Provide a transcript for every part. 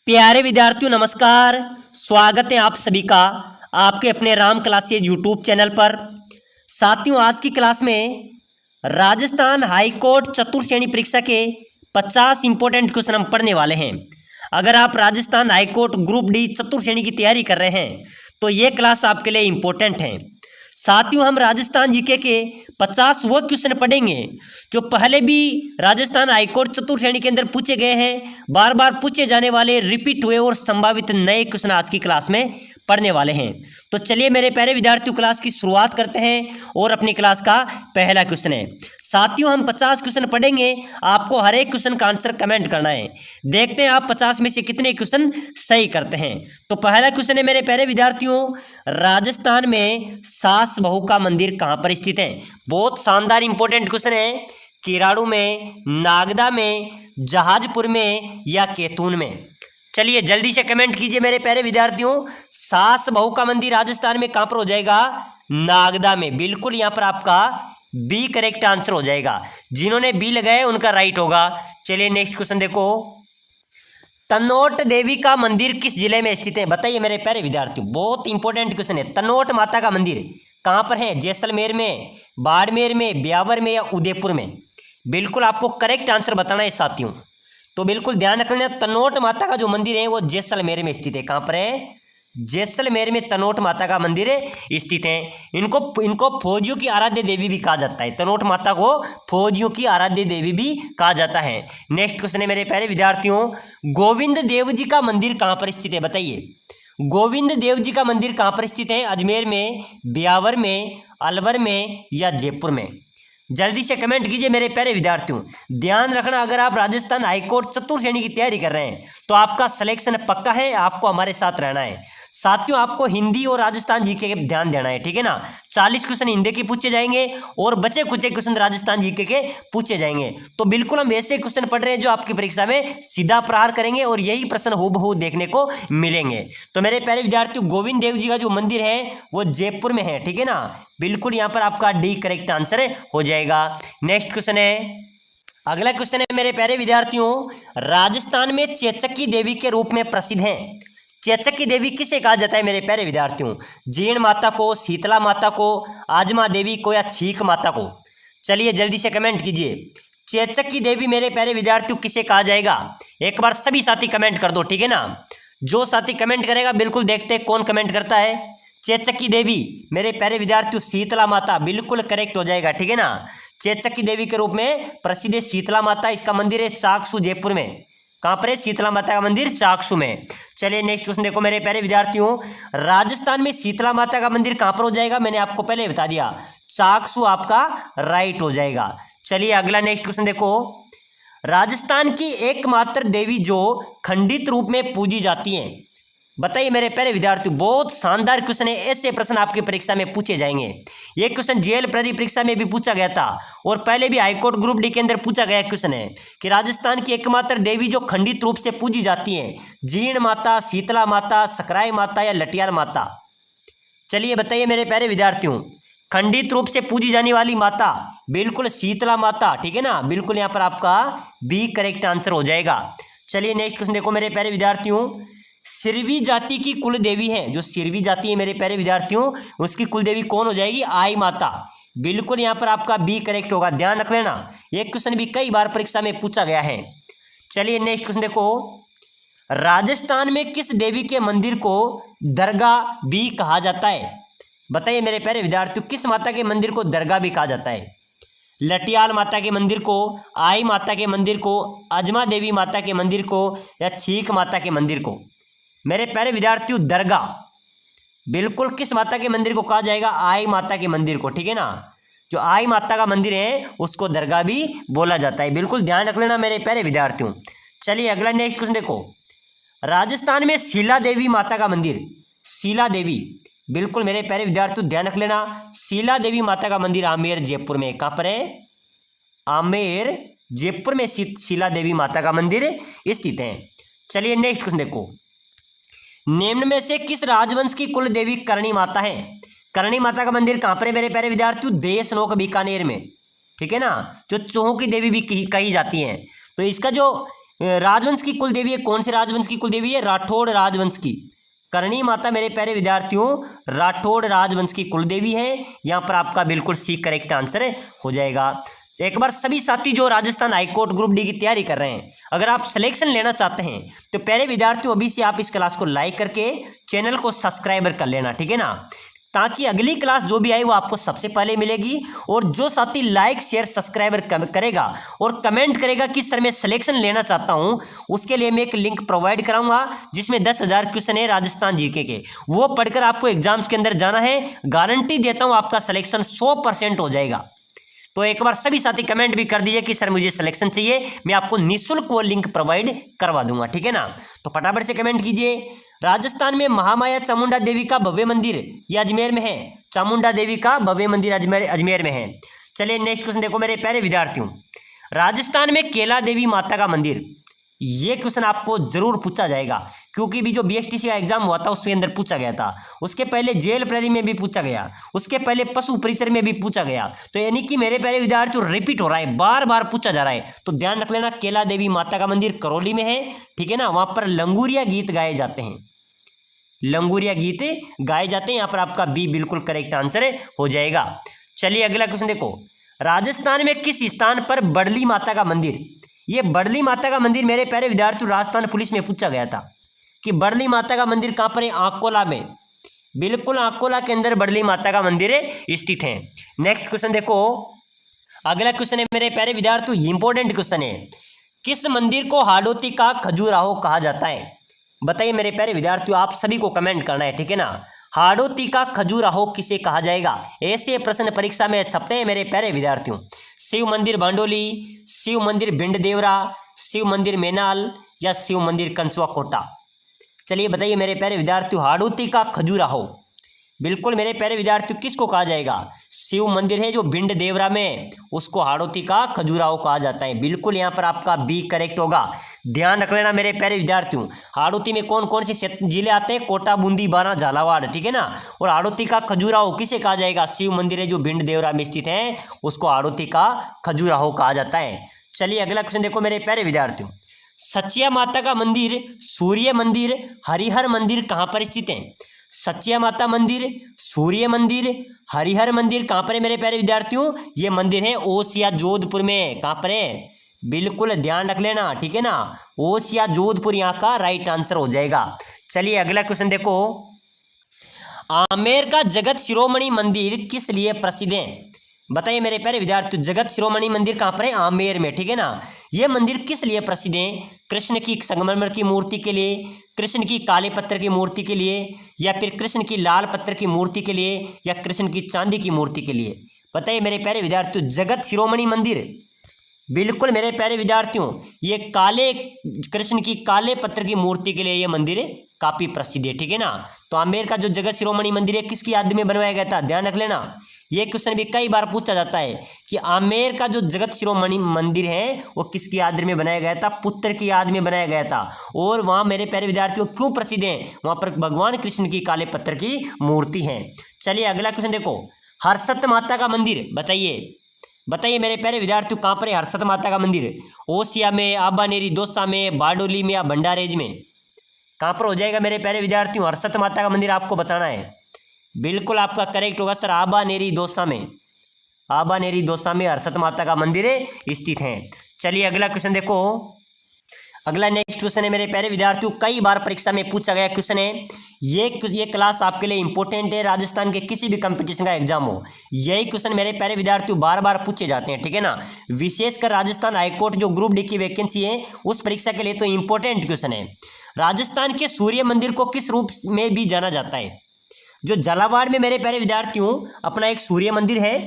प्यारे विद्यार्थियों नमस्कार। स्वागत है आप सभी का आपके अपने राम क्लासेज यूट्यूब चैनल पर। साथियों, आज की क्लास में राजस्थान हाई कोर्ट चतुर्थ श्रेणी परीक्षा के 50 इंपॉर्टेंट क्वेश्चन हम पढ़ने वाले हैं। अगर आप Rajasthan high court group D चतुर्थ श्रेणी की तैयारी कर रहे हैं तो ये क्लास आपके लिए इंपॉर्टेंट है। साथियों, हम राजस्थान जीके के 50 वो क्वेश्चन पढ़ेंगे जो पहले भी राजस्थान हाईकोर्ट चतुर्थ श्रेणी के अंदर पूछे गए हैं, बार बार पूछे जाने वाले, रिपीट हुए और संभावित नए क्वेश्चन आज की क्लास में पढ़ने वाले हैं। तो चलिए मेरे प्यारे विद्यार्थियों, क्लास की शुरुआत करते हैं और अपनी क्लास का पहला क्वेश्चन है। साथियों, हम 50 क्वेश्चन पढ़ेंगे, आपको हर एक क्वेश्चन का आंसर कमेंट करना है। देखते हैं आप 50 में से कितने क्वेश्चन सही करते हैं। तो पहला क्वेश्चन है मेरे प्यारे विद्यार्थियों, राजस्थान में सास बहू का मंदिर कहाँ पर स्थित है? बहुत शानदार इंपॉर्टेंट क्वेश्चन है। किराड़ू में, नागदा में, जहाजपुर में या कैथून में? चलिए जल्दी से कमेंट कीजिए मेरे प्यारे विद्यार्थियों। सास बहू का मंदिर राजस्थान में कहां पर हो जाएगा? नागदा में। बिल्कुल यहां पर आपका बी करेक्ट आंसर हो जाएगा। जिन्होंने बी लगाए उनका राइट होगा। चलिए नेक्स्ट क्वेश्चन देखो, तनोट देवी का मंदिर किस जिले में स्थित है? बताइए मेरे प्यारे विद्यार्थियों, बहुत इंपॉर्टेंट क्वेश्चन है। तनोट माता का मंदिर कहां पर है? जैसलमेर में, बाड़मेर में, ब्यावर में या उदयपुर में? बिल्कुल आपको करेक्ट आंसर बताना है साथियों। तो बिल्कुल ध्यान रखना, तनोट माता का जो मंदिर है वो जैसलमेर में स्थित है। कहां पर है? जैसलमेर में तनोट माता का मंदिर स्थित है। इनको फौजियों की आराध्य देवी भी कहा जाता है। तनोट माता को फौजियों की आराध्य देवी भी कहा जाता है। नेक्स्ट क्वेश्चन है मेरे प्यारे विद्यार्थियों, गोविंद देव जी का मंदिर कहां पर स्थित है? बताइए, गोविंद देव जी का मंदिर कहां पर स्थित है? अजमेर में, ब्यावर में, अलवर में या जयपुर में? जल्दी से कमेंट कीजिए मेरे प्यारे विद्यार्थियों। ध्यान रखना, अगर आप राजस्थान हाईकोर्ट चतुर्थ श्रेणी की तैयारी कर रहे हैं तो आपका सिलेक्शन पक्का है, आपको हमारे साथ रहना है। साथियों, आपको हिंदी और राजस्थान जीके के ध्यान देना है, ठीक है ना। 40 क्वेश्चन हिंदी के पूछे जाएंगे और बचे कुछ क्वेश्चन राजस्थान जीके के पूछे जाएंगे। तो बिल्कुल हम ऐसे क्वेश्चन पढ़ रहे हैं जो आपकी परीक्षा में सीधा प्रहार करेंगे और यही प्रश्न हूबहू देखने को मिलेंगे। तो मेरे प्यारे विद्यार्थियों, गोविंद देव जी का जो मंदिर है वो जयपुर में है, ठीक है ना। बिल्कुल यहाँ पर आपका डी करेक्ट आंसर हो जाएगा। नेक्स्ट क्वेश्चन है, अगला क्वेश्चन है मेरे प्यारे विद्यार्थियों, राजस्थान में चेचक की देवी के रूप में प्रसिद्ध हैं। चेचक की देवी किसे कहा जाता है मेरे प्यारे विद्यार्थियों? जीण माता को, शीतला माता को, आजमा देवी को या छीक माता को? चलिए जल्दी से कमेंट कीजिए। चेचक की देवी मेरे प्यारे विद्यार्थियों किसे कहा जाएगा? एक बार सभी साथी कमेंट कर दो, ठीक है ना। जो साथी कमेंट करेगा बिल्कुल देखते हैं कौन कमेंट करता है। चेचक की देवी मेरे प्यारे विद्यार्थियों शीतला माता, बिल्कुल करेक्ट हो जाएगा, ठीक है ना। चेचक की देवी के रूप में प्रसिद्ध शीतला माता, इसका मंदिर है चाकसू, जयपुर में। कहां पर है? शीतला माता का मंदिर चाकसू में। चलिए नेक्स्ट क्वेश्चन देखो मेरे प्यारे विद्यार्थियों, राजस्थान में शीतला माता का मंदिर कहां पर हो जाएगा? मैंने आपको पहले बता दिया, चाकसू आपका राइट हो जाएगा। चलिए अगला नेक्स्ट क्वेश्चन देखो, राजस्थान की एकमात्र देवी जो खंडित रूप में पूजी जाती है? बताइए मेरे प्यारे विद्यार्थियों, बहुत शानदार क्वेश्चन है। ऐसे प्रश्न आपकी परीक्षा में पूछे जाएंगे। ये क्वेश्चन जेएल प्रहरी परीक्षा में भी पूछा गया था और पहले भी हाईकोर्ट ग्रुप डी के अंदर पूछा गया क्वेश्चन है कि राजस्थान की एकमात्र देवी जो खंडित रूप से पूजी जाती है, जीण माता, शीतला माता, सकराई माता या लटियाल माता? चलिए बताइए मेरे प्यारे विद्यार्थियों, खंडित रूप से पूजी जाने वाली माता बिल्कुल शीतला माता, ठीक है ना। बिल्कुल यहाँ पर आपका बी करेक्ट आंसर हो जाएगा। चलिए नेक्स्ट क्वेश्चन देखो मेरे प्यारे विद्यार्थियों, सिरवी जाति की कुल देवी है, जो सिरवी जाति है मेरे प्यारे विद्यार्थियों, उसकी कुल देवी कौन हो जाएगी? आई माता। बिल्कुल यहाँ पर आपका बी करेक्ट होगा, ध्यान रख लेना। ये क्वेश्चन भी कई बार परीक्षा में पूछा गया है। चलिए नेक्स्ट क्वेश्चन देखो, राजस्थान में किस देवी के मंदिर को दरगाह भी कहा जाता है? बताइए मेरे प्यारे विद्यार्थियों, किस माता के मंदिर को दरगाह भी कहा जाता है? लटियाल माता के मंदिर को, आई माता के मंदिर को, अजमा देवी माता के मंदिर को या छीक माता के मंदिर को? मेरे प्यारे विद्यार्थियों, दरगाह बिल्कुल किस माता के मंदिर को कहा जाएगा? आई माता के मंदिर को, ठीक है ना। जो आई माता का मंदिर है उसको दरगाह भी बोला जाता है। बिल्कुल ध्यान रख लेना मेरे प्यारे विद्यार्थियों। चलिए अगला नेक्स्ट क्वेश्चन देखो, राजस्थान में शीला देवी माता का मंदिर, शीला देवी, बिल्कुल मेरे प्यारे विद्यार्थियों ध्यान रख लेना, शीला देवी माता का मंदिर आमेर, जयपुर में। कहां पर है? आमेर, जयपुर में शीला देवी माता का मंदिर स्थित है। चलिए नेक्स्ट क्वेश्चन देखो, निम्न में से किस राजवंश की कुल देवी करणी माता है? करणी माता का मंदिर कहां पर है मेरे प्यारे विद्यार्थियों? देशनोक, बीकानेर में, ठीक है ना। जो चोहों की देवी भी कही जाती है। तो इसका जो राजवंश की कुल देवी है, कौन से राजवंश की कुल देवी है? राठौड़ राजवंश की। करणी माता मेरे प्यारे विद्यार्थियों राठौड़ राजवंश की कुल देवी है। यहाँ पर आपका बिल्कुल सी करेक्ट आंसर हो जाएगा। एक बार सभी साथी जो राजस्थान हाईकोर्ट ग्रुप डी की तैयारी कर रहे हैं, अगर आप सिलेक्शन लेना चाहते हैं तो प्यारे विद्यार्थियों अभी से आप इस क्लास को लाइक करके चैनल को सब्सक्राइबर कर लेना, ठीक है ना, ताकि अगली क्लास जो भी आई वो आपको सबसे पहले मिलेगी। और जो साथी लाइक शेयर सब्सक्राइबर करेगा और कमेंट करेगा किस तरह मैं सिलेक्शन लेना चाहता हूं, उसके लिए मैं एक लिंक प्रोवाइड कराऊंगा जिसमें 10,000 क्वेश्चन है राजस्थान जीके के, वो पढ़कर आपको एग्जाम्स के अंदर जाना है। गारंटी देता हूं आपका सिलेक्शन 100% हो जाएगा। तो एक बार सभी साथी कमेंट भी कर दीजिए कि सर मुझे सिलेक्शन चाहिए, मैं आपको निःशुल्क वो लिंक प्रोवाइड करवा दूंगा, ठीक है ना। तो फटाफट से कमेंट कीजिए। राजस्थान में महामाया चामुंडा देवी का भव्य मंदिर ये अजमेर में है। चामुंडा देवी का भव्य मंदिर अजमेर में है। चलिए नेक्स्ट क्वेश्चन देखो मेरे प्यारे विद्यार्थियों। राजस्थान में केला देवी माता का मंदिर, ये क्वेश्चन आपको जरूर पूछा जाएगा क्योंकि भी जो बीएसटीसी का एग्जाम हुआ था उसके अंदर पूछा गया था। उसके पहले जेल प्रहरी में भी पूछा गया, उसके पहले पशु परिचर में भी पूछा गया। तो यानी कि मेरे प्यारे विद्यार्थियों रिपीट हो रहा है, बार बार पूछा जा रहा है। तो ध्यान रख लेना, केला देवी माता का मंदिर करौली में है, ठीक है ना। वहां पर लंगूरिया गीत गाए जाते हैं, लंगूरिया गीत गाए जाते हैं। यहाँ पर आपका बी बिल्कुल करेक्ट आंसर हो जाएगा। चलिए अगला क्वेश्चन देखो। राजस्थान में किस स्थान पर बड़ली माता का मंदिर, ये बड़ली माता का मंदिर मेरे प्यारे विद्यार्थियों राजस्थान पुलिस में पूछा गया था कि बड़ली माता का मंदिर कहाँ पर है? आकोला में, बिल्कुल आकोला के अंदर बड़ली माता का मंदिर स्थित है। नेक्स्ट क्वेश्चन देखो, अगला क्वेश्चन है मेरे प्यारे विद्यार्थियों इंपॉर्टेंट क्वेश्चन है। किस मंदिर को हाड़ौती का खजुराहो कहा जाता है? बताइए मेरे प्यारे विद्यार्थियों, आप सभी को कमेंट करना है, ठीक है ना। हाड़ौती का खजुराहो किसे कहा जाएगा? ऐसे प्रश्न परीक्षा में छपते हैं मेरे प्यारे विद्यार्थियों। शिव मंदिर बांडोली, शिव मंदिर भिंड देवरा, शिव मंदिर मेनाल या शिव मंदिर कंचुआ कोटा? चलिए बताइए मेरे प्यारे विद्यार्थियों, हाड़ौती का खजुराहो बिल्कुल मेरे प्यारे विद्यार्थियों किसको कहा जाएगा? शिव मंदिर है जो भिंड देवरा में, उसको हाड़ौती का खजुराहो कहा जाता है। बिल्कुल यहाँ पर आपका बी करेक्ट होगा। ध्यान रख लेना मेरे प्यारे विद्यार्थियों, हाड़ौती में कौन कौन से जिले आते हैं? कोटा, बूंदी, बारां, झालावाड़, ठीक है ना। और हाड़ौती का खजुराहो किसे कहा जाएगा? शिव मंदिर है जो भिंड देवरा में स्थित है, उसको हाड़ौती का खजुराहो कहा जाता है। चलिए अगला क्वेश्चन देखो मेरे प्यारे विद्यार्थियों। सचिया माता का मंदिर, सूर्य मंदिर, हरिहर मंदिर कहाँ पर स्थित है? सचिया माता मंदिर, सूर्य मंदिर, हरिहर मंदिर कहाँ पर है मेरे प्यारे विद्यार्थियों? ये मंदिर है ओसिया जोधपुर में। कहाँ पर है? बिल्कुल ध्यान रख लेना, ठीक है ना, ओसिया जोधपुर यहाँ का राइट आंसर हो जाएगा। चलिए अगला क्वेश्चन देखो। आमेर का जगत शिरोमणि मंदिर किस लिए प्रसिद्ध है? बताइए मेरे प्यारे विद्यार्थियों, जगत शिरोमणि मंदिर कहाँ पर है? आमेर में, ठीक है ना। यह मंदिर किस लिए प्रसिद्ध है? कृष्ण की संगमरमर की मूर्ति के लिए, कृष्ण की काले पत्थर की मूर्ति के लिए, या फिर कृष्ण की लाल पत्थर की मूर्ति के लिए, या कृष्ण की चांदी की मूर्ति के लिए? बताइए मेरे प्यारे विद्यार्थियों, जगत शिरोमणि मंदिर बिल्कुल मेरे प्यारे विद्यार्थियों ये काले कृष्ण की काले पत्थर की मूर्ति के लिए ये मंदिर काफी प्रसिद्ध है, ठीक है ना। तो आमेर का जो जगत शिरोमणि मंदिर है किसकी याद में बनवाया गया था? ध्यान रख लेना, ये क्वेश्चन भी कई बार पूछा जाता है कि आमेर का जो जगत शिरोमणि मंदिर है वो किसकी याद में बनाया गया था? पुत्र की याद में बनाया गया था। और वहाँ मेरे प्यारे विद्यार्थियों क्यों प्रसिद्ध है? वहाँ पर भगवान कृष्ण की काले पत्थर की मूर्ति है। चलिए अगला क्वेश्चन देखो। हर्षत माता का मंदिर बताइए, बताइए मेरे प्यारे विद्यार्थियों कहाँ पर है हर्षत माता का मंदिर? ओसिया में, आबानेरी दौसा में, बारडोली में या भंडारेज में? कहाँ पर हो जाएगा मेरे प्यारे विद्यार्थियों? हर्षत माता का मंदिर आपको बताना है। बिल्कुल आपका करेक्ट होगा सर, आबानेरी दौसा में, आबानेरी दौसा में हर्षत माता का मंदिर स्थित है। चलिए अगला क्वेश्चन देखो। अगला नेक्स्ट क्वेश्चन है मेरे प्यारे विद्यार्थियों, कई बार परीक्षा में पूछा गया क्वेश्चन है। ये क्लास आपके लिए इंपॉर्टेंट है, राजस्थान के किसी भी कंपटीशन का एग्जाम हो यही क्वेश्चन मेरे प्यारे विद्यार्थियों बार बार पूछे जाते हैं, ठीक है ना। विशेषकर राजस्थान हाईकोर्ट जो ग्रुप डी की वैकेंसी है उस परीक्षा के लिए तो इंपॉर्टेंट क्वेश्चन है। राजस्थान के सूर्य मंदिर को किस रूप में भी जाना जाता है? जो झालावाड़ में मेरे प्यारे विद्यार्थियों अपना एक सूर्य मंदिर है,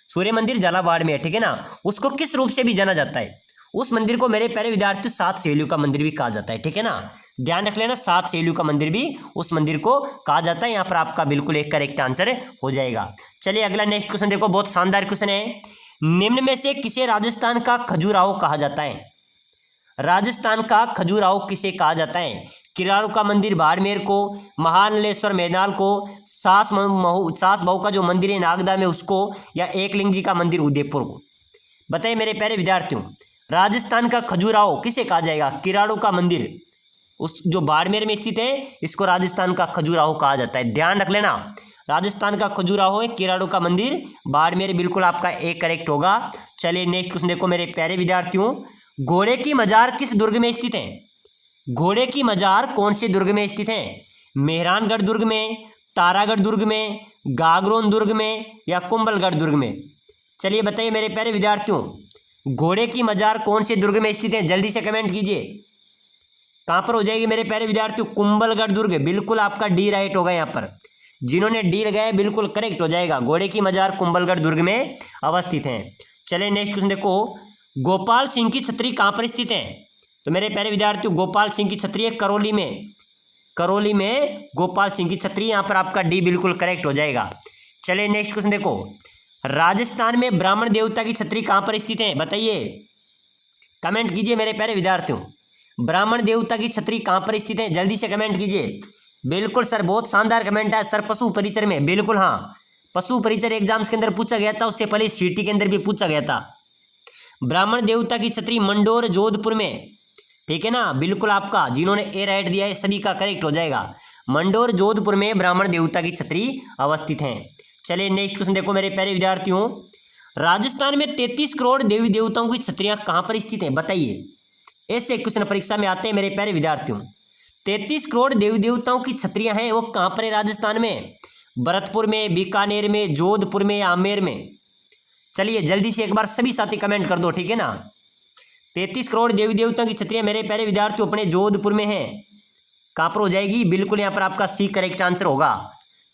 सूर्य मंदिर झालावाड़ में है, ठीक है ना, उसको किस रूप से भी जाना जाता है? उस मंदिर को मेरे प्यारे विद्यार्थियों सात शैलियों का मंदिर भी कहा जाता है, ठीक है ना। ध्यान रख लेना, सात शैलियों का मंदिर भी उस मंदिर को कहा जाता है। यहाँ पर आपका बिल्कुल एक करेक्ट आंसर हो जाएगा। चलिए अगला नेक्स्ट क्वेश्चन देखो, बहुत शानदार क्वेश्चन है। निम्न में से किसे राजस्थान का खजुराहो कहा जाता है? राजस्थान का खजुराहो किसे कहा जाता है? किरारू का मंदिर बाड़मेर को, महानलेश्वर मैदान को, सास बहू का जो मंदिर है नागदा में उसको, या एकलिंग जी का मंदिर उदयपुर को? बताइए मेरे प्यारे विद्यार्थियों, राजस्थान का खजुराहो किसे कहा जाएगा? किराड़ू का मंदिर, उस जो बाड़मेर में स्थित है, इसको राजस्थान का खजुराहो कहा जाता है। ध्यान रख लेना, राजस्थान का खजुराहो है, किराड़ू का मंदिर बाड़मेर, बिल्कुल आपका ए करेक्ट होगा। चलिए नेक्स्ट क्वेश्चन देखो मेरे प्यारे विद्यार्थियों, घोड़े की मजार किस दुर्ग में स्थित है? घोड़े की मजार कौन से दुर्ग में स्थित है? मेहरानगढ़ दुर्ग में, तारागढ़ दुर्ग में, गागरोन दुर्ग में या कुंभलगढ़ दुर्ग में? चलिए बताइए मेरे प्यारे विद्यार्थियों, घोड़े की मजार कौन से दुर्ग में स्थित है? जल्दी से कमेंट कीजिए। कहां पर हो जाएगी मेरे प्यारे विद्यार्थियों? कुंभलगढ़ दुर्ग, बिल्कुल आपका डी राइट होगा। यहाँ पर जिन्होंने डी लगाया बिल्कुल करेक्ट हो जाएगा। घोड़े की मजार कुंभलगढ़ दुर्ग में अवस्थित है। चलिए नेक्स्ट क्वेश्चन देखो, गोपाल सिंह की छतरी कहां पर स्थित है? तो मेरे प्यारे विद्यार्थियों, गोपाल सिंह की छतरी है करौली में, करौली में गोपाल सिंह की छतरी, यहाँ पर आपका डी बिल्कुल करेक्ट हो जाएगा। चलिए नेक्स्ट क्वेश्चन देखो, राजस्थान में ब्राह्मण देवता की छतरी कहां पर स्थित है? बताइए, कमेंट कीजिए मेरे प्यारे विद्यार्थियों, ब्राह्मण देवता की छतरी कहां पर स्थित है? जल्दी से कमेंट कीजिए। बिल्कुल सर, बहुत शानदार कमेंट है सर, पशु परिसर में, बिल्कुल हाँ, पशु परिसर एग्जाम्स के अंदर पूछा गया था, उससे पहले सीटी के अंदर भी पूछा गया था। ब्राह्मण देवता की छतरी मंडोर जोधपुर में, ठीक है ना, बिल्कुल आपका जिन्होंने ए राइट दिया है सभी का करेक्ट हो जाएगा। मंडोर जोधपुर में ब्राह्मण देवता की छतरी अवस्थित है। चलिए नेक्स्ट क्वेश्चन देखो मेरे प्यारे विद्यार्थियों, राजस्थान में 33 करोड़ देवी देवताओं की छतरियां कहां पर स्थित है? बताइए, ऐसे क्वेश्चन परीक्षा में आते हैं मेरे प्यारे विद्यार्थियों। 33 करोड़ देवी देवताओं की छतरियां हैं, वो कहां पर है राजस्थान में? भरतपुर में, बीकानेर में, जोधपुर में या आमेर में? चलिए जल्दी से एक बार सभी साथी कमेंट कर दो, ठीक है ना। 33 करोड़ देवी देवताओं की छतरियां मेरे प्यारे विद्यार्थियों अपने जोधपुर में है। कहां पर हो जाएगी? बिल्कुल यहाँ पर आपका सी करेक्ट आंसर होगा।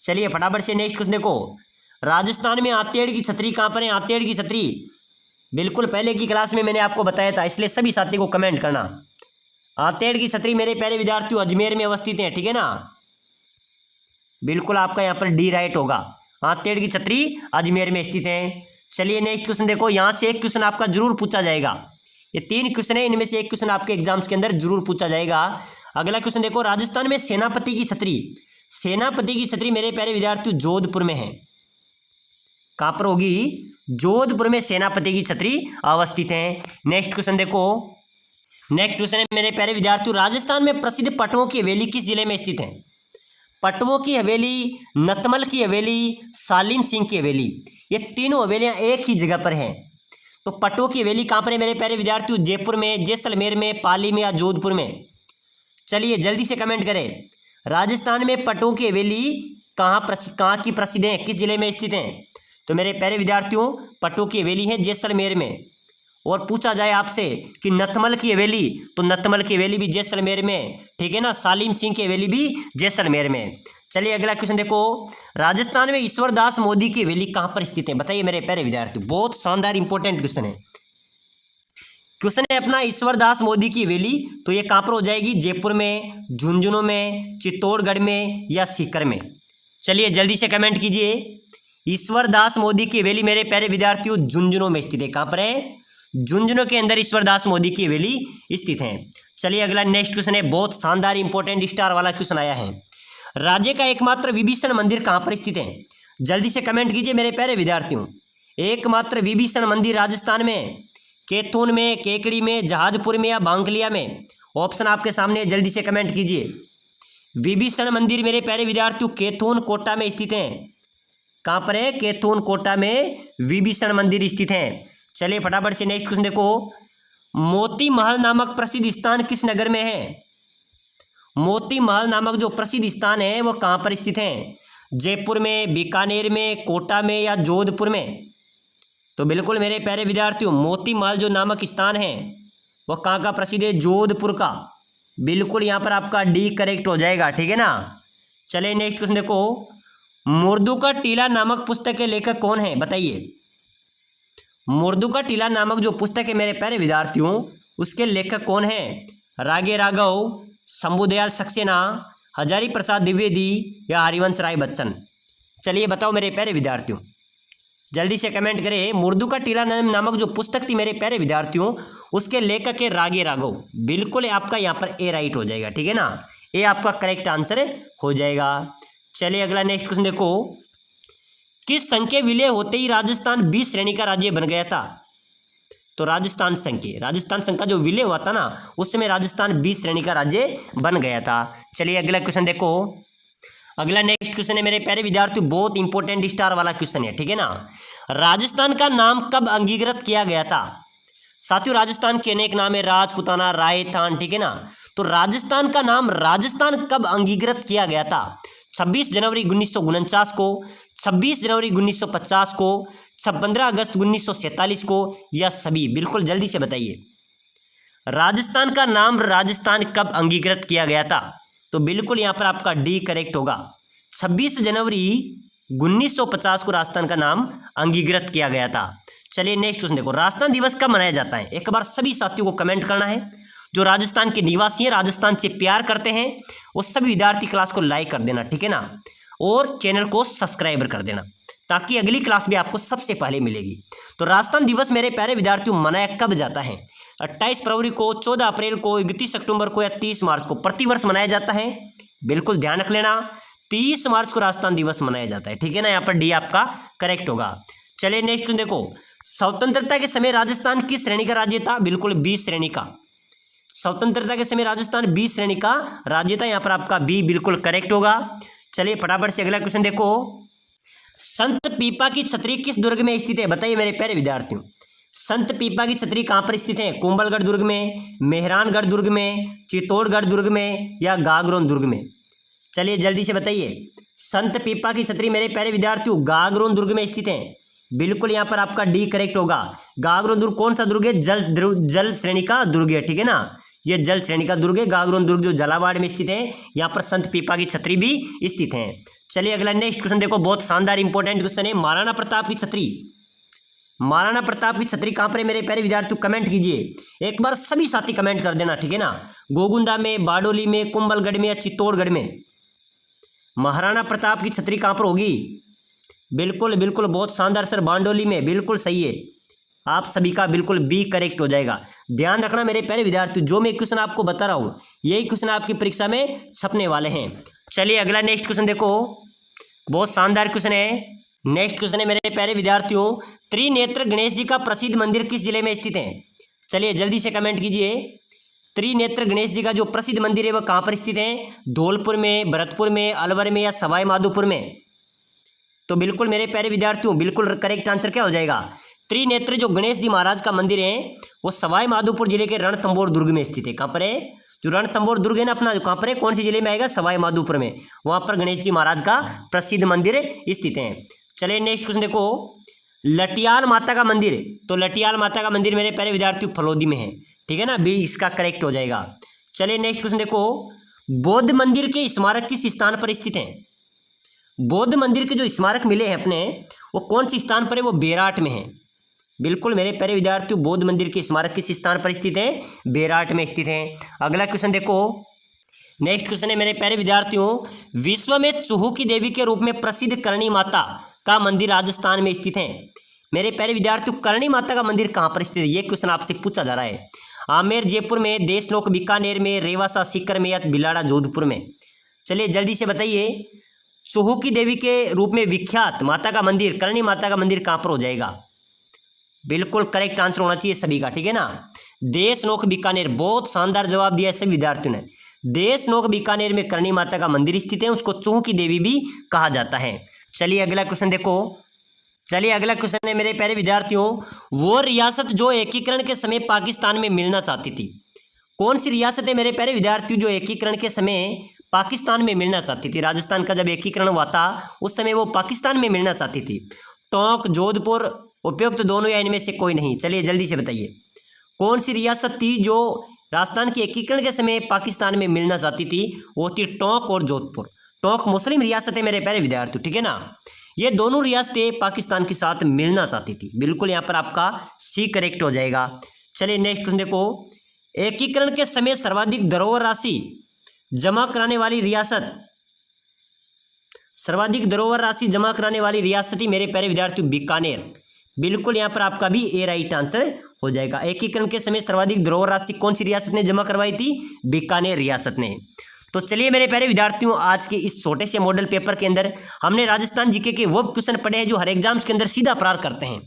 चलिए फटाफट से नेक्स्ट क्वेश्चन देखो, राजस्थान में आतेड़ की छतरी कहां पर है? आतेड़ की छतरी बिल्कुल पहले की क्लास में मैंने आपको बताया था, इसलिए सभी साथी को कमेंट करना। आतेड़ की छतरी मेरे प्यारे विद्यार्थियों अजमेर में अवस्थित है, ठीक है ना, बिल्कुल आपका यहाँ पर डी राइट होगा। आतेड़ की छतरी अजमेर में स्थित है। चलिए नेक्स्ट क्वेश्चन देखो, यहाँ से एक क्वेश्चन आपका जरूर पूछा जाएगा। ये 3 क्वेश्चन है, इनमें से एक क्वेश्चन आपके एग्जाम्स के अंदर जरूर पूछा जाएगा। अगला क्वेश्चन देखो, राजस्थान में सेनापति की छतरी, सेनापति की छतरी मेरे प्यारे विद्यार्थियों जोधपुर में है। कहां पर होगी? जोधपुर में सेनापति की छतरी अवस्थित है। नेक्स्ट क्वेश्चन देखो, नेक्स्ट क्वेश्चन है मेरे प्यारे विद्यार्थियों, राजस्थान में प्रसिद्ध पटवों की हवेली किस जिले में स्थित है? पटवों की हवेली, नतमल की हवेली, सालिम सिंह की हवेली, ये तीनों हवेलियां एक ही जगह पर हैं। तो पटवों की हवेली कहां पर है मेरे प्यारे विद्यार्थियों? जयपुर में, जैसलमेर में, पाली में या जोधपुर में? चलिए जल्दी से कमेंट करें, राजस्थान में पटवों की हवेली कहाँ की प्रसिद्ध है, किस जिले में स्थित है? तो मेरे प्यारे विद्यार्थियों, पटवों की हवेली है जैसलमेर में। और पूछा जाए आपसे कि नतमल की हवेली, तो नतमल की हवेली भी जैसलमेर में, ठीक है ना, सालिम सिंह की हवेली भी जैसलमेर में। चलिए अगला क्वेश्चन देखो, राजस्थान में ईश्वरदास मोदी की हवेली कहां पर स्थित है? बताइए मेरे प्यारे विद्यार्थियों, बहुत शानदार इंपॉर्टेंट क्वेश्चन है। क्वेश्चन है अपना ईश्वरदास मोदी की हवेली, तो ये कहां पर हो जाएगी? जयपुर में, झुंझुनू में, चित्तौड़गढ़ में या सीकर में? चलिए जल्दी से कमेंट कीजिए। ईश्वरदास मोदी की हवेली मेरे प्यारे विद्यार्थियों झुंझुनू में स्थित है। कहां पर है? झुंझुनू के अंदर ईश्वरदास मोदी की हवेली स्थित है। चलिए अगला नेक्स्ट क्वेश्चन है, बहुत शानदार इंपॉर्टेंट स्टार वाला क्वेश्चन आया है, राज्य का एकमात्र विभीषण मंदिर कहां पर स्थित है? जल्दी से कमेंट कीजिए मेरे प्यारे विद्यार्थियों। एकमात्र विभीषण मंदिर राजस्थान में, कैथून में, केकड़ी में, जहाजपुर में या बांकलिया में? ऑप्शन आपके सामने, जल्दी से कमेंट कीजिए। विभीषण मंदिर मेरे प्यारे विद्यार्थियों कैथून कोटा में स्थित है। कहां पर है? कैथून कोटा में विभीषण मंदिर स्थित है। चलिए फटाफट से नेक्स्ट क्वेश्चन देखो, मोती महल नामक प्रसिद्ध स्थान किस नगर में है? मोती महल नामक जो प्रसिद्ध स्थान है वो कहां पर स्थित है? जयपुर में, बीकानेर में, कोटा में या जोधपुर में? तो बिल्कुल मेरे प्यारे विद्यार्थियों, मोती महल जो नामक स्थान है वो कहाँ का प्रसिद्ध है? जोधपुर का। बिल्कुल यहाँ पर आपका डी करेक्ट हो जाएगा, ठीक है ना। चलिए नेक्स्ट क्वेश्चन देखो, मुर्दू का टीला नामक पुस्तक के लेखक कौन है? बताइए। मुर्दू का टीला नामक जो पुस्तक है मेरे प्यारे विद्यार्थियों, उसके लेखक कौन है? रागे राघव, शंभुदयाल सक्सेना, हजारी प्रसाद द्विवेदी या हरिवंश राय बच्चन? चलिए बताओ मेरे प्यारे विद्यार्थियों, जल्दी से कमेंट करें। मुर्दू का टीला नामक जो पुस्तक थी मेरे प्यारे विद्यार्थियों, उसके लेखक है रागे राघव। बिल्कुल आपका यहाँ पर ए राइट हो जाएगा, ठीक है ना, ए आपका करेक्ट आंसर हो जाएगा। चलिए अगला नेक्स्ट क्वेश्चन देखो, किस संघ के विलय होते ही राजस्थान 20 श्रेणी का राज्य बन गया था? तो राजस्थान संघ का जो विलय हुआ था ना, उस समय राजस्थान 20 श्रेणी का राज्य बन गया था। चलिए अगला क्वेश्चन देखो। अगला नेक्स्ट क्वेश्चन है मेरे प्यारे विद्यार्थियों, बहुत इंपॉर्टेंट स्टार वाला क्वेश्चन है, ठीक है ना। राजस्थान का नाम कब अंगीकृत किया गया था? साथियों राजस्थान के अनेक नाम है, राजपूताना, राजस्थान, ठीक है ना। तो राजस्थान का नाम राजस्थान कब अंगीकृत किया गया था? 26 जनवरी 1949 को, 26 जनवरी 1950 को, 15 अगस्त 1947 को, या सभी? बिल्कुल जल्दी से बताइए। राजस्थान का नाम राजस्थान कब अंगीकृत किया गया था? तो बिल्कुल यहाँ पर आपका डी करेक्ट होगा। 26 जनवरी 1950 को राजस्थान का नाम अंगीकृत किया गया था। चलिए नेक्स्ट क्वेश्चन देखो। राजस्थान दिवस कब मनाया जाता है? एक बार सभी साथियों को कमेंट करना है। जो राजस्थान के निवासी हैं, राजस्थान से प्यार करते हैं, वो सभी विद्यार्थी क्लास को लाइक कर देना, ठीक है ना, और चैनल को सब्सक्राइब कर देना, ताकि अगली क्लास भी आपको सबसे पहले मिलेगी। तो राजस्थान दिवस मेरे प्यारे विद्यार्थियों मनाया कब जाता है? 28 फरवरी को, 14 अप्रैल को, 31 अक्टूबर को, या 30 मार्च को? प्रतिवर्ष मनाया जाता है। बिल्कुल ध्यान रख लेना, 30 मार्च को राजस्थान दिवस मनाया जाता है, ठीक है ना। यहाँ पर डी आपका करेक्ट होगा। चलिए नेक्स्ट देखो। स्वतंत्रता के समय राजस्थान किस श्रेणी का राज्य था? बिल्कुल 20 श्रेणी का। स्वतंत्रता के समय राजस्थान 20 श्रेणी का राज्य था। यहाँ पर आपका बी बिल्कुल करेक्ट होगा। चलिए फटाफट से अगला क्वेश्चन देखो। संत पीपा की छतरी किस दुर्ग में स्थित है? बताइए मेरे प्यारे विद्यार्थियों। संत पीपा की छतरी कहाँ पर स्थित है? कुंभलगढ़ दुर्ग में, मेहरानगढ़ दुर्ग में, चित्तौड़गढ़ दुर्ग में, या गागरोन दुर्ग में? चलिए जल्दी से बताइए। संत पीपा की छतरी मेरे प्यारे विद्यार्थियों गागरोन दुर्ग में स्थित है। बिल्कुल यहाँ पर आपका डी करेक्ट होगा। गागरोन दुर्ग कौन सा दुर्ग है? जल श्रेणी का दुर्ग है, ठीक है ना। ये जल श्रेणी का दुर्ग है गागरोन दुर्ग, जो झालावाड़ में स्थित है। यहाँ पर संत पीपा की छतरी भी स्थित है। चलिए अगला नेक्स्ट क्वेश्चन देखो, बहुत शानदार इंपॉर्टेंट क्वेश्चन है। महाराणा प्रताप की छतरी, महाराणा प्रताप की छतरी कहाँ पर है मेरे प्यारे विद्यार्थियों? कमेंट कीजिए, एक बार सभी साथी कमेंट कर देना, ठीक है ना। गोगुंदा में, बारडोली में, कुंभलगढ़ में, या चित्तौड़गढ़ में? महाराणा प्रताप की छतरी कहाँ पर होगी? बिल्कुल बिल्कुल बहुत शानदार सर, बारडोली में। बिल्कुल सही है, आप सभी का बिल्कुल बी करेक्ट हो जाएगा। ध्यान रखना मेरे प्यारे विद्यार्थियों, जो मैं क्वेश्चन आपको बता रहा हूँ यही क्वेश्चन आपकी परीक्षा में छपने वाले हैं। चलिए अगला नेक्स्ट क्वेश्चन देखो, बहुत शानदार क्वेश्चन है। नेक्स्ट क्वेश्चन है मेरे प्यारे विद्यार्थियों, त्रिनेत्र गणेश जी का प्रसिद्ध मंदिर किस जिले में स्थित है? चलिए जल्दी से कमेंट कीजिए। त्रिनेत्र गणेश जी का जो प्रसिद्ध मंदिर है वह कहाँ पर स्थित है? धौलपुर में, भरतपुर में, अलवर में, या सवाई माधोपुर में? तो बिल्कुल मेरे प्यारे विद्यार्थियों बिल्कुल करेक्ट आंसर क्या हो जाएगा? त्रिनेत्र जो गणेश जी महाराज का मंदिर है वो सवाई माधोपुर जिले के रणथंभौर दुर्ग में स्थित है। कहाँ पर है? जो रणथंभौर दुर्ग है ना अपना, कहाँ पर है, कौन से जिले में आएगा? सवाई माधोपुर में। वहाँ पर गणेश जी महाराज का प्रसिद्ध मंदिर स्थित है। चलिए नेक्स्ट क्वेश्चन देखो, लटियाल माता का मंदिर। तो लटियाल माता का मंदिर मेरे प्यारे विद्यार्थियों फलोदी में है, ठीक है ना, बी इसका करेक्ट हो जाएगा। चलिए नेक्स्ट क्वेश्चन देखो, बौद्ध मंदिर के स्मारक किस स्थान पर स्थित है? बौद्ध मंदिर के जो स्मारक मिले हैं अपने, वो कौन से स्थान पर है? वो बेराट में है। बिल्कुल मेरे प्यारे विद्यार्थियों बौद्ध मंदिर के स्मारक किस स्थान पर स्थित है? बेराट में स्थित है। अगला क्वेश्चन देखो, नेक्स्ट क्वेश्चन है मेरे प्यारे विद्यार्थियों, विश्व में चूहू की देवी के रूप में प्रसिद्ध करणी माता का मंदिर राजस्थान में स्थित है। मेरे प्यारे विद्यार्थियों करणी माता का मंदिर कहाँ पर स्थित है? ये क्वेश्चन आपसे पूछा जा रहा है। आमेर जयपुर में, देशनोक बीकानेर में, रेवासा सीकर में, या भिलाड़ा जोधपुर में? चलिए जल्दी से बताइए, चूहू की देवी के रूप में विख्यात माता का मंदिर, करणी माता का मंदिर कहाँ पर हो जाएगा? बिल्कुल करेक्ट आंसर होना चाहिए सभी का, ठीक है ना। देशनोक बीकानेर, बहुत शानदार जवाब दिया है सभी विद्यार्थियों ने। देशनोक बीकानेर में करणी माता का मंदिर स्थित है, उसको चूहू की देवी भी कहा जाता है। चलिए अगला क्वेश्चन देखो। चलिए अगला क्वेश्चन है मेरे प्यारे विद्यार्थियों, वो रियासत जो एकीकरण के समय पाकिस्तान में मिलना चाहती थी, कौन सी रियासत है मेरे प्यारे विद्यार्थियों जो एकीकरण के समय पाकिस्तान में मिलना चाहती थी? राजस्थान का जब एकीकरण हुआ था उस समय वो पाकिस्तान में मिलना चाहती थी। टोंक, जोधपुर, उपयुक्त दोनों, या इनमें से कोई नहीं? चलिए जल्दी से बताइए, कौन सी रियासत थी जो राजस्थान के एकीकरण के समय पाकिस्तान में मिलना चाहती थी? वो थी टोंक और जोधपुर। टोंक मुस्लिम रियासत है मेरे प्यारे विद्यार्थियों, ठीक है ना। ये दोनों रियासतें पाकिस्तान के साथ मिलना चाहती थी। बिल्कुल यहाँ पर आपका सी करेक्ट हो जाएगा। चलिए नेक्स्ट क्वेश्चन देखो, एकीकरण के समय सर्वाधिक धरोहर राशि जमा कराने वाली रियासत, सर्वाधिक धरोहर राशि जमा कराने वाली रियासत ही मेरे प्यारे विद्यार्थियों बीकानेर। बिल्कुल यहाँ पर आपका भी ए राइट आंसर हो जाएगा। एकीकरण के समय सर्वाधिक धरोहर राशि कौन सी रियासत ने जमा करवाई थी? बीकानेर रियासत ने। तो चलिए मेरे प्यारे विद्यार्थियों, आज के इस छोटे से मॉडल पेपर के अंदर हमने राजस्थान जीके के वो क्वेश्चन पढ़े हैं जो हर एग्जाम्स के अंदर सीधा प्रहार करते हैं।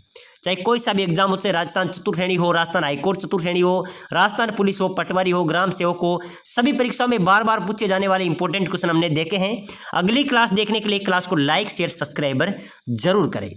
चाहे कोई सा भी एग्जाम हो, चाहे राजस्थान चतुर्थ श्रेणी हो, राजस्थान हाईकोर्ट चतुर्थ श्रेणी हो, राजस्थान पुलिस हो, पटवारी हो, ग्राम सेवक हो, सभी परीक्षाओं में बार बार पूछे जाने वाले इंपॉर्टेंट क्वेश्चन हमने देखे हैं। अगली क्लास देखने के लिए क्लास को लाइक शेयर सब्सक्राइबर जरूर करें।